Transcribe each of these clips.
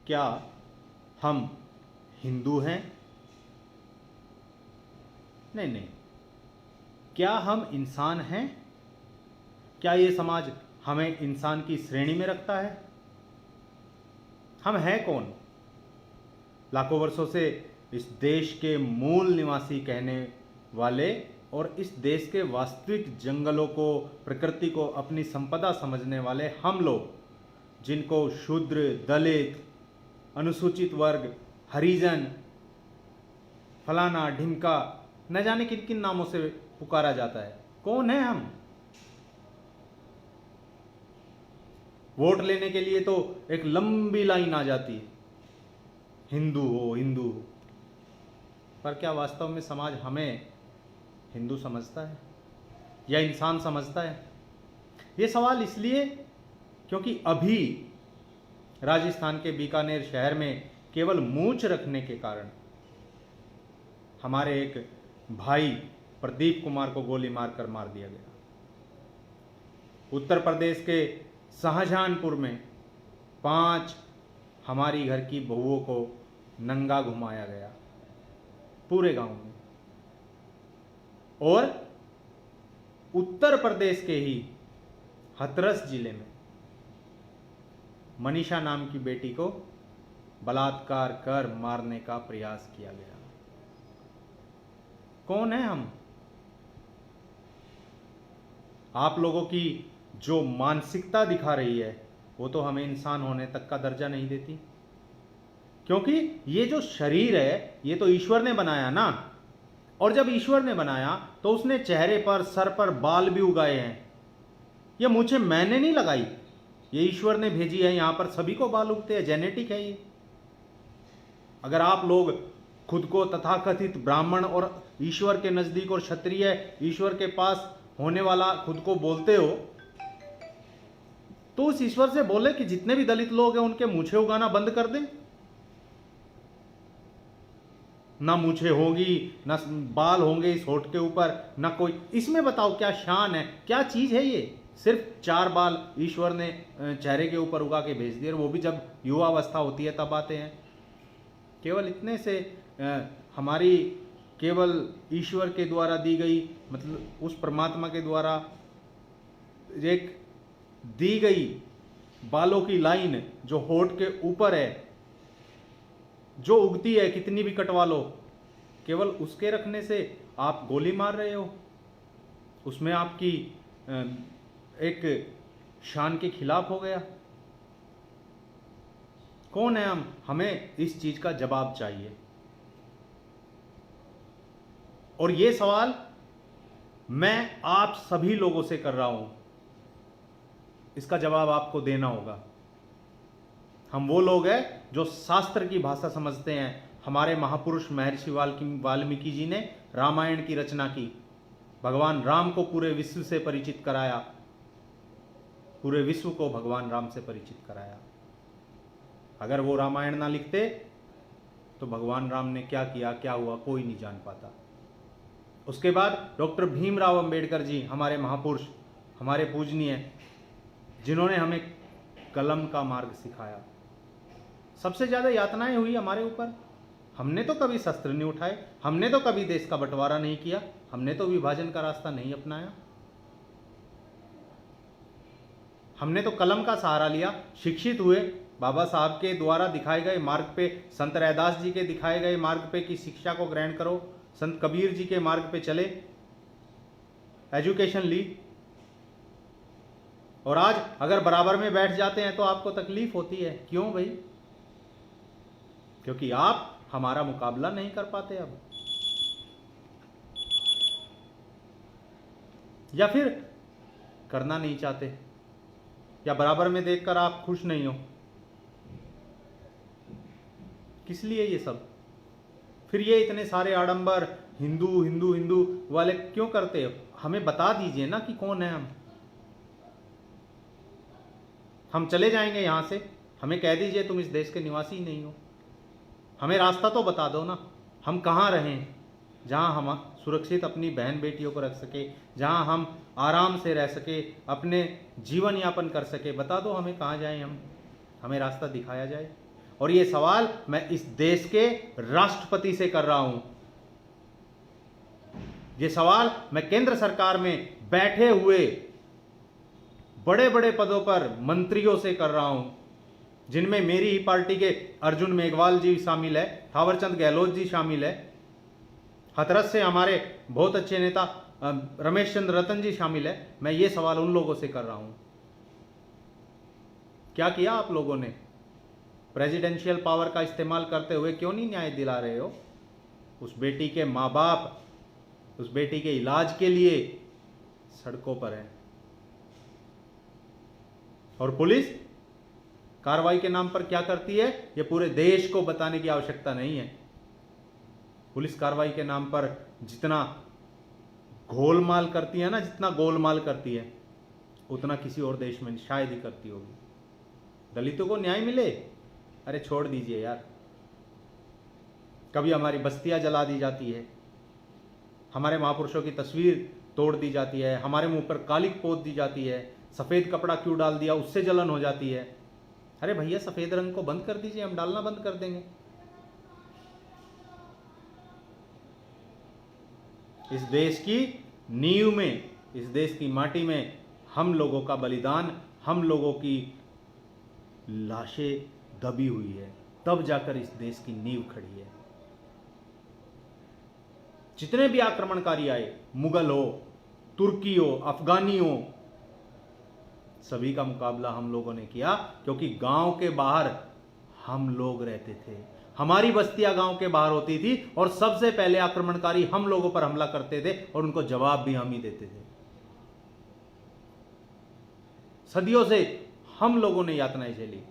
क्या हम हिंदू हैं? नहीं नहीं। क्या हम इंसान हैं? क्या ये समाज हमें इंसान की श्रेणी में रखता है? हम हैं कौन? लाखों वर्षों से इस देश के मूल निवासी कहने वाले और इस देश के वास्तविक जंगलों को, प्रकृति को अपनी संपदा समझने वाले हम लोग, जिनको शूद्र, दलित, अनुसूचित वर्ग, हरिजन, फलाना ढिमका, न जाने किन किन नामों से पुकारा जाता है, कौन है हम? वोट लेने के लिए तो एक लंबी लाइन आ जाती है, हिंदू हो हिंदू हो। पर क्या वास्तव में समाज हमें हिंदू समझता है या इंसान समझता है? ये सवाल इसलिए क्योंकि अभी राजस्थान के बीकानेर शहर में केवल मूंछ रखने के कारण हमारे एक भाई प्रदीप कुमार को गोली मारकर मार दिया गया। उत्तर प्रदेश के शाहजहांपुर में 5 हमारी घर की बहुओं को नंगा घुमाया गया पूरे गांव में। और उत्तर प्रदेश के ही हाथरस जिले में मनीषा नाम की बेटी को बलात्कार कर मारने का प्रयास किया गया। कौन है हम? आप लोगों की जो मानसिकता दिखा रही है वो तो हमें इंसान होने तक का दर्जा नहीं देती, क्योंकि ये जो शरीर है ये तो ईश्वर ने बनाया ना। और जब ईश्वर ने बनाया तो उसने चेहरे पर, सर पर बाल भी उगाए हैं। ये मुझे मैंने नहीं लगाई, ये ईश्वर ने भेजी है। यहां पर सभी को बाल उगते हैं, जेनेटिक है ये। अगर आप लोग खुद को तथाकथित ब्राह्मण और ईश्वर के नजदीक और क्षत्रिय, ईश्वर के पास होने वाला खुद को बोलते हो, तो उस ईश्वर से बोले कि जितने भी दलित लोग हैं उनके मूछें उगाना बंद कर दें। ना मूछें होगी, ना बाल होंगे इस होठ के ऊपर, ना कोई। इसमें बताओ क्या शान है, क्या चीज है ये? सिर्फ 4 बाल ईश्वर ने चेहरे के ऊपर उगा के भेज दिए, और वो भी जब युवावस्था होती है तब आते हैं। केवल इतने से हमारी केवल ईश्वर के द्वारा दी गई, मतलब उस परमात्मा के द्वारा एक दी गई बालों की लाइन जो होठ के ऊपर है, जो उगती है, कितनी भी कटवा लो, केवल उसके रखने से आप गोली मार रहे हो। उसमें आपकी एक शान के खिलाफ हो गया। कौन है हम? हमें इस चीज का जवाब चाहिए। और ये सवाल मैं आप सभी लोगों से कर रहा हूं, इसका जवाब आपको देना होगा। हम वो लोग हैं जो शास्त्र की भाषा समझते हैं। हमारे महापुरुष महर्षि वाल्मीकि जी ने रामायण की रचना की, भगवान राम को पूरे विश्व से परिचित कराया, पूरे विश्व को भगवान राम से परिचित कराया। अगर वो रामायण ना लिखते तो भगवान राम ने क्या किया, क्या हुआ, कोई नहीं जान पाता। उसके बाद डॉक्टर भीमराव अंबेडकर जी, हमारे महापुरुष, हमारे पूजनीय, जिन्होंने हमें कलम का मार्ग सिखाया। सबसे ज्यादा यातनाएं हुई हमारे ऊपर। हमने तो कभी शस्त्र नहीं उठाए, हमने तो कभी देश का बंटवारा नहीं किया, हमने तो विभाजन का रास्ता नहीं अपनाया। हमने तो कलम का सहारा लिया, शिक्षित हुए, बाबा साहब के द्वारा दिखाए गए मार्ग पे, संत रैदास जी के दिखाए गए मार्ग पे कि शिक्षा को ग्रहण करो, संत कबीर जी के मार्ग पे चले, एजुकेशन ली। और आज अगर बराबर में बैठ जाते हैं तो आपको तकलीफ होती है। क्यों भाई? क्योंकि आप हमारा मुकाबला नहीं कर पाते अब, या फिर करना नहीं चाहते, या बराबर में देखकर आप खुश नहीं हो। किस लिए ये सब? फिर ये इतने सारे आडंबर हिंदू हिंदू हिंदू वाले क्यों करते हो? हमें बता दीजिए ना कि कौन है हम चले जाएंगे यहां से। हमें कह दीजिए तुम इस देश के निवासी ही नहीं हो। हमें रास्ता तो बता दो ना, हम कहाँ रहें जहाँ हम सुरक्षित अपनी बहन बेटियों को रख सके, जहाँ हम आराम से रह सके, अपने जीवन यापन कर सके। बता दो हमें कहाँ जाएं हम, हमें रास्ता दिखाया जाए। और ये सवाल मैं इस देश के राष्ट्रपति से कर रहा हूं। ये सवाल मैं केंद्र सरकार में बैठे हुए बड़े बड़े पदों पर मंत्रियों से कर रहा हूं, जिनमें मेरी ही पार्टी के अर्जुन मेघवाल जी शामिल है, थावरचंद गहलोत जी शामिल है, हथरस से हमारे बहुत अच्छे नेता रमेश चंद्र रतन जी शामिल है। मैं ये सवाल उन लोगों से कर रहा हूं, क्या किया आप लोगों ने? प्रेसिडेंशियल पावर का इस्तेमाल करते हुए क्यों नहीं न्याय दिला रहे हो? उस बेटी के माँ बाप उस बेटी के इलाज के लिए सड़कों पर हैं, और पुलिस कार्रवाई के नाम पर क्या करती है ये पूरे देश को बताने की आवश्यकता नहीं है। पुलिस कार्रवाई के नाम पर जितना गोलमाल करती है ना, जितना गोलमाल करती है, उतना किसी और देश में शायद ही करती होगी। दलितों को न्याय मिले, अरे छोड़ दीजिए यार। कभी हमारी बस्तियां जला दी जाती है, हमारे महापुरुषों की तस्वीर तोड़ दी जाती है, हमारे मुंह पर कालिक पोत दी जाती है, सफेद कपड़ा क्यों डाल दिया उससे जलन हो जाती है। अरे भैया सफेद रंग को बंद कर दीजिए, हम डालना बंद कर देंगे। इस देश की नींव में, इस देश की माटी में हम लोगों का बलिदान, हम लोगों की लाशें दबी हुई है, तब जाकर इस देश की नींव खड़ी है। जितने भी आक्रमणकारी आए, मुगल हो, तुर्की हो, अफगानी हो, सभी का मुकाबला हम लोगों ने किया, क्योंकि गांव के बाहर हम लोग रहते थे, हमारी बस्तियां गांव के बाहर होती थी, और सबसे पहले आक्रमणकारी हम लोगों पर हमला करते थे और उनको जवाब भी हम ही देते थे। सदियों से हम लोगों ने यातनाएं झेली।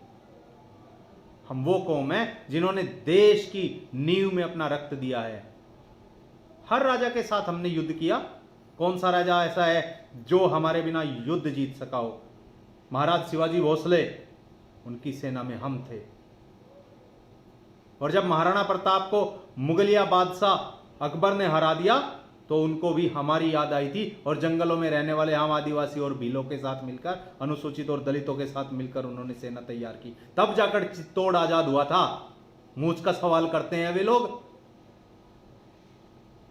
हम वो कौम है जिन्होंने देश की नींव में अपना रक्त दिया है। हर राजा के साथ हमने युद्ध किया। कौन सा राजा ऐसा है जो हमारे बिना युद्ध जीत सका हो? महाराज शिवाजी भोसले, उनकी सेना में हम थे। और जब महाराणा प्रताप को मुगलिया बादशाह अकबर ने हरा दिया, तो उनको भी हमारी याद आई थी, और जंगलों में रहने वाले आम आदिवासी और भीलों के साथ मिलकर, अनुसूचित और दलितों के साथ मिलकर उन्होंने सेना तैयार की। तब जाकर चित्तौड़ आजाद हुआ था। मूछ का सवाल करते हैं वे लोग।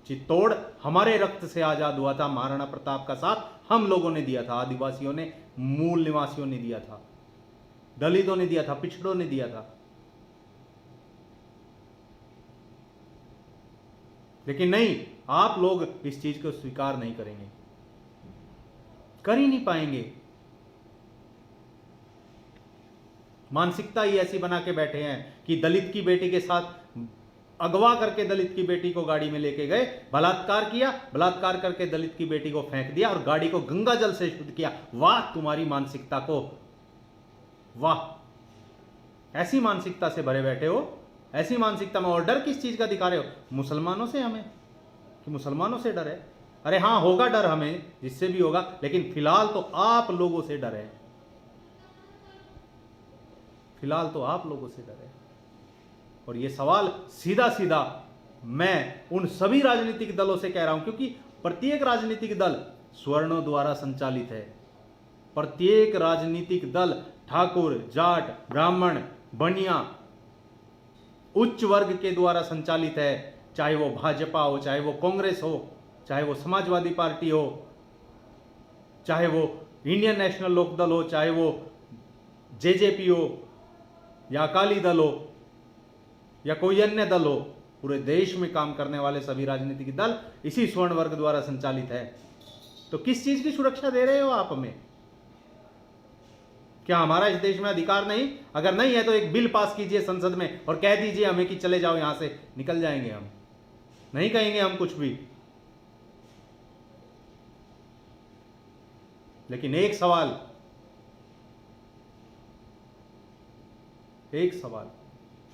चित्तौड़ हमारे रक्त से आजाद हुआ था। महाराणा प्रताप का साथ हम लोगों ने दिया था, आदिवासियों ने, मूल निवासियों ने दिया था, दलितों ने दिया था, पिछड़ों ने दिया था। लेकिन नहीं, आप लोग इस चीज को स्वीकार नहीं करेंगे, कर ही नहीं पाएंगे। मानसिकता ही ऐसी बना के बैठे हैं कि दलित की बेटी के साथ अगवा करके दलित की बेटी को गाड़ी में लेके गए, बलात्कार किया, बलात्कार करके दलित की बेटी को फेंक दिया और गाड़ी को गंगा जल से शुद्ध किया। वाह तुम्हारी मानसिकता को, वाह। ऐसी मानसिकता से भरे बैठे हो, ऐसी मानसिकता में। और डर किस चीज का दिखा रहे हो? मुसलमानों से हमें, कि मुसलमानों से डर है? अरे हां, होगा डर हमें, जिससे भी होगा, लेकिन फिलहाल तो आप लोगों से डर है। फिलहाल तो आप लोगों से डर है। और यह सवाल सीधा सीधा मैं उन सभी राजनीतिक दलों से कह रहा हूं, क्योंकि प्रत्येक राजनीतिक दल स्वर्णों द्वारा संचालित है। प्रत्येक राजनीतिक दल ठाकुर, जाट, ब्राह्मण, बनिया, उच्च वर्ग के द्वारा संचालित है। चाहे वो भाजपा हो, चाहे वो कांग्रेस हो, चाहे वो समाजवादी पार्टी हो, चाहे वो इंडियन नेशनल लोकदल हो, चाहे वो जेजेपी हो, या अकाली दल हो, या कोई अन्य दल हो। पूरे देश में काम करने वाले सभी राजनीतिक दल इसी स्वर्ण वर्ग द्वारा संचालित है। तो किस चीज की सुरक्षा दे रहे हो आप हमें? क्या हमारा इस देश में अधिकार नहीं? अगर नहीं है तो एक बिल पास कीजिए संसद में और कह दीजिए हमें कि चले जाओ, यहां से निकल जाएंगे हम, नहीं कहेंगे हम कुछ भी। लेकिन एक सवाल,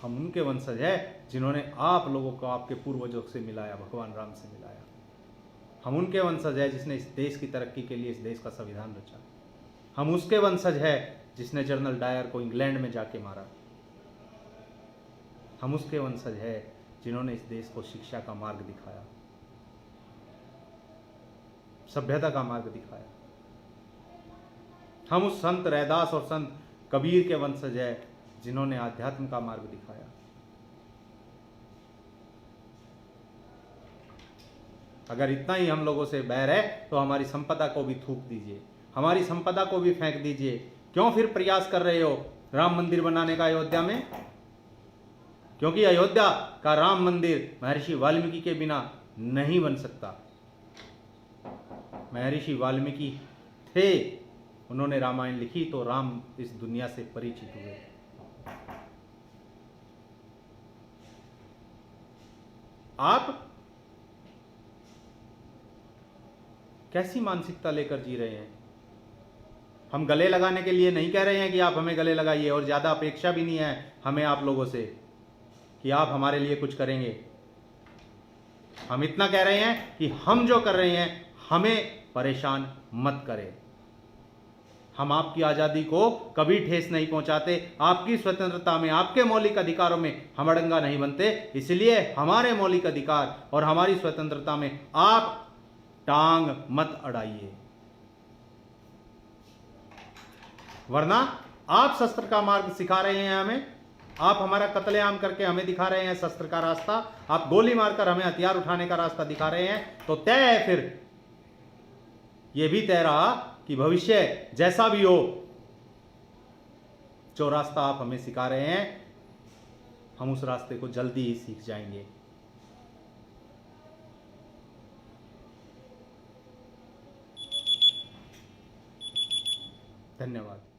हम उनके वंशज है जिन्होंने आप लोगों को आपके पूर्वजों से मिलाया, भगवान राम से मिलाया। हम उनके वंशज है जिसने इस देश की तरक्की के लिए इस देश का संविधान रचा। हम उसके वंशज है जिसने जनरल डायर को इंग्लैंड में जाके मारा। हम उसके वंशज है जिन्होंने इस देश को शिक्षा का मार्ग दिखाया, सभ्यता का मार्ग दिखाया। हम उस संत रैदास और संत कबीर के वंशज है जिन्होंने आध्यात्म का मार्ग दिखाया। अगर इतना ही हम लोगों से बैर है तो हमारी संपदा को भी थूक दीजिए, हमारी संपदा को भी फेंक दीजिए। क्यों फिर प्रयास कर रहे हो राम मंदिर बनाने का अयोध्या में? क्योंकि अयोध्या का राम मंदिर महर्षि वाल्मीकि के बिना नहीं बन सकता। महर्षि वाल्मीकि थे, उन्होंने रामायण लिखी तो राम इस दुनिया से परिचित हुए। आप कैसी मानसिकता लेकर जी रहे हैं? हम गले लगाने के लिए नहीं कह रहे हैं कि आप हमें गले लगाइए, और ज्यादा अपेक्षा भी नहीं है हमें आप लोगों से कि आप हमारे लिए कुछ करेंगे। हम इतना कह रहे हैं कि हम जो कर रहे हैं हमें परेशान मत करें। हम आपकी आजादी को कभी ठेस नहीं पहुंचाते, आपकी स्वतंत्रता में, आपके मौलिक अधिकारों में हम अड़ंगा नहीं बनते। इसलिए हमारे मौलिक अधिकार और हमारी स्वतंत्रता में आप टांग मत अड़ाइए, वरना आप शस्त्र का मार्ग सिखा रहे हैं हमें। आप हमारा कत्लेआम करके हमें दिखा रहे हैं शस्त्र का रास्ता, आप गोली मारकर हमें हथियार उठाने का रास्ता दिखा रहे हैं। तो तय है, फिर यह भी तय रहा कि भविष्य जैसा भी हो, जो रास्ता आप हमें सिखा रहे हैं हम उस रास्ते को जल्दी ही सीख जाएंगे। धन्यवाद।